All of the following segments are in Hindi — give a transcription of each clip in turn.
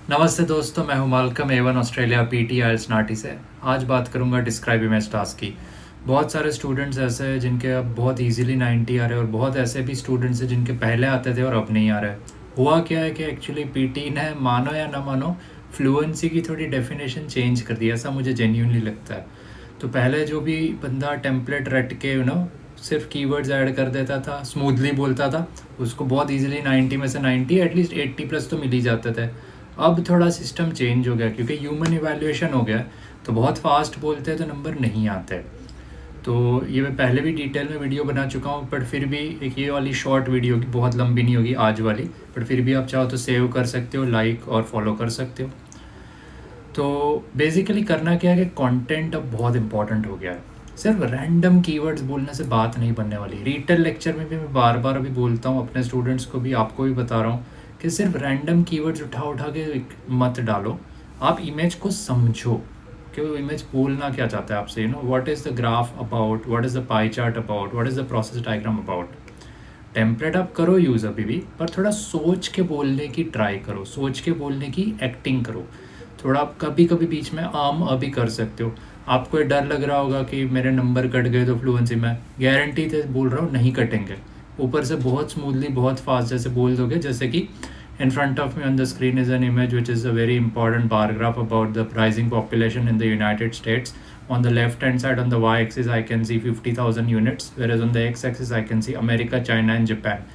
नमस्ते दोस्तों, मैं हूं मालकम A1 ऑस्ट्रेलिया पीटी आइल्स नाटी से। आज बात करूंगा डिस्क्राइब इमेज टास्क की। बहुत सारे स्टूडेंट्स ऐसे हैं जिनके अब बहुत इजीली 90 आ रहे हैं और बहुत ऐसे भी स्टूडेंट्स हैं जिनके पहले आते थे और अब नहीं आ रहे। हुआ क्या है कि एक्चुअली पीटी ने, मानो या ना मानो, फ्लुएंसी की थोड़ी डेफिनेशन चेंज कर दी, ऐसा मुझे जेन्यूनली लगता है। तो पहले जो भी बंदा टेम्पलेट रट के सिर्फ कीवर्ड्स ऐड कर देता था, स्मूथली बोलता था, उसको बहुत इजीली 90 में से 90 एटलीस्ट 80 प्लस तो मिल ही जाते थे। अब थोड़ा सिस्टम चेंज हो गया क्योंकि ह्यूमन इवैल्यूएशन हो गया, तो बहुत फास्ट बोलते हैं तो नंबर नहीं आते। तो ये मैं पहले भी डिटेल में वीडियो बना चुका हूँ, बट फिर भी एक ये वाली शॉर्ट वीडियो की, बहुत लंबी नहीं होगी आज वाली, बट फिर भी आप चाहो तो सेव कर सकते हो, लाइक और फॉलो कर सकते हो। तो बेसिकली करना क्या है कि कंटेंट अब बहुत इंपॉर्टेंट हो गया है। सिर्फ रैंडम कीवर्ड्स बोलने से बात नहीं बनने वाली। रिटेल लेक्चर में भी मैं बार बार अभी बोलता हूँ, अपने स्टूडेंट्स को भी, आपको भी बता रहा हूँ कि सिर्फ रैंडम कीवर्ड्स उठा उठा के मत डालो। आप इमेज को समझो कि वो इमेज बोलना क्या चाहता है आपसे। What is the graph about, what is the pie chart about, what is the process diagram about. Template आप करो यूज़ अभी भी, पर थोड़ा सोच के बोलने की ट्राई करो, सोच के बोलने की एक्टिंग करो। थोड़ा आप कभी कभी बीच में आम अभी कर सकते हो। आपको ये डर लग रहा होगा कि मेरे नंबर कट गए तो फ्लुएंसी में, गारंटी से बोल रहा हूँ नहीं कटेंगे। ऊपर से बहुत स्मूथली, बहुत फास्ट जैसे बोल दोगे, जैसे कि in front of me on the screen is an image which is a very important bar graph about the rising population in the United States. On the left hand side, on the y-axis, I can see 50,000 units, whereas on the x-axis I can see America, China and Japan.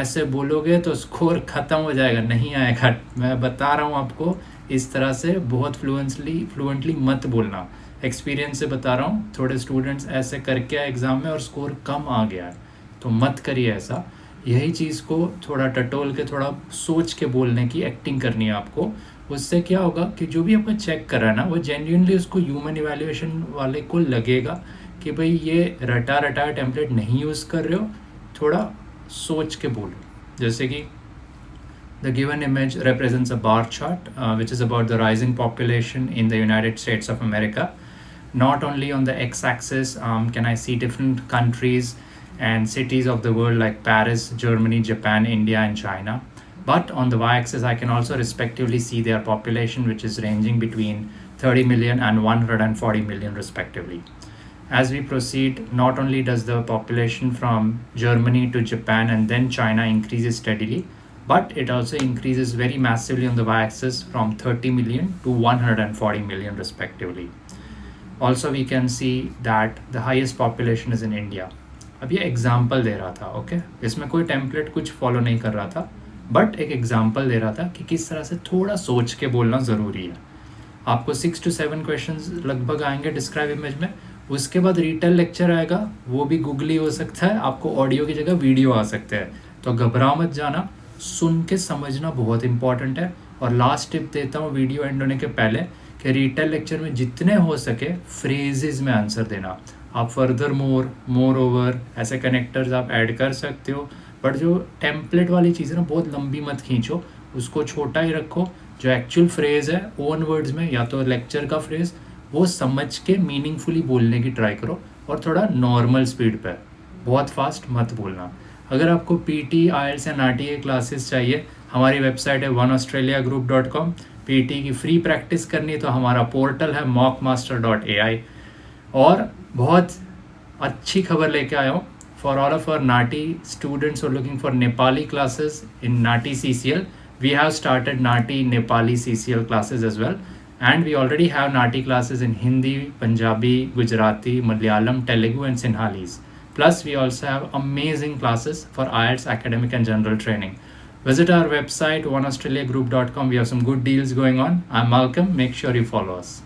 ऐसे बोलोगे तो स्कोर ख़त्म हो जाएगा, नहीं आएगा। मैं बता रहा हूँ आपको, इस तरह से बहुत फ्लुएंटली मत बोलना। एक्सपीरियंस से बता रहा हूँ, थोड़े स्टूडेंट्स ऐसे करके आए एग्ज़ाम में और स्कोर कम आ गया है, तो मत करिए ऐसा। यही चीज़ को थोड़ा टटोल के, थोड़ा सोच के बोलने की एक्टिंग करनी है आपको। उससे क्या होगा कि जो भी आपको चेक कर रहा है ना, वो जेन्युइनली उसको ह्यूमन इवैल्यूएशन वाले को लगेगा कि भाई ये रटा टेम्पलेट नहीं यूज़ कर रहे हो, थोड़ा सोच के बोलो। जैसे कि the given image represents a bar chart which is about the rising population in the United States of America. Not only on the x-axis can I see different countries and cities of the world like Paris, Germany, Japan, India and China, but on the y-axis I can also respectively see their population, which is ranging between 30 million and 140 million respectively. As we proceed, not only does the population from Germany to Japan and then China increases steadily, but it also increases very massively on the y-axis from 30 million to 140 million respectively. Also we can see that the highest population is in India. अब ये एग्जाम्पल दे रहा था, ओके, इसमें कोई टेम्पलेट कुछ फॉलो नहीं कर रहा था, बट एक एग्जाम्पल दे रहा था कि किस तरह से थोड़ा सोच के बोलना ज़रूरी है। आपको 6 to 7 क्वेश्चंस लगभग आएंगे डिस्क्राइब इमेज में। उसके बाद रिटेल लेक्चर आएगा, वो भी गूगली हो सकता है, आपको ऑडियो की जगह वीडियो आ सकते हैं। तो घबरा मत जाना, सुन के समझना बहुत इंपॉर्टेंट है। और लास्ट टिप देता हूँ वीडियो एंड होने के पहले, कि रिटेल लेक्चर में जितने हो सके फ्रेजेस में आंसर देना। आप फर्दर मोर ओवर ऐसे कनेक्टर्स आप ऐड कर सकते हो, बट जो टेम्पलेट वाली चीज़ है ना, बहुत लंबी मत खींचो, उसको छोटा ही रखो। जो एक्चुअल फ्रेज है ओन वर्ड्स में, या तो लेक्चर का फ्रेज, वो समझ के मीनिंगफुली बोलने की ट्राई करो, और थोड़ा नॉर्मल स्पीड पर, बहुत फास्ट मत बोलना। अगर आपको पीटी, आइल्स या नाटी की क्लासेस चाहिए, हमारी वेबसाइट है oneaustraliagroup.com। पीटी की फ्री प्रैक्टिस करनी तो हमारा पोर्टल है mockmaster.ai। और बहुत अच्छी खबर लेके आया हूँ for all of our NAATI students और looking for Nepali classes in NAATI CCL. We have started Nati Nepali CCL classes as well, and we already have Nati classes in Hindi, Punjabi, Gujarati, Malayalam, Telugu and Sinhalese. Plus we also have amazing classes for IELTS academic and general training. Visit our website oneaustraliagroup.com. We have some good deals going on. I'm Malcolm. Make sure you follow us.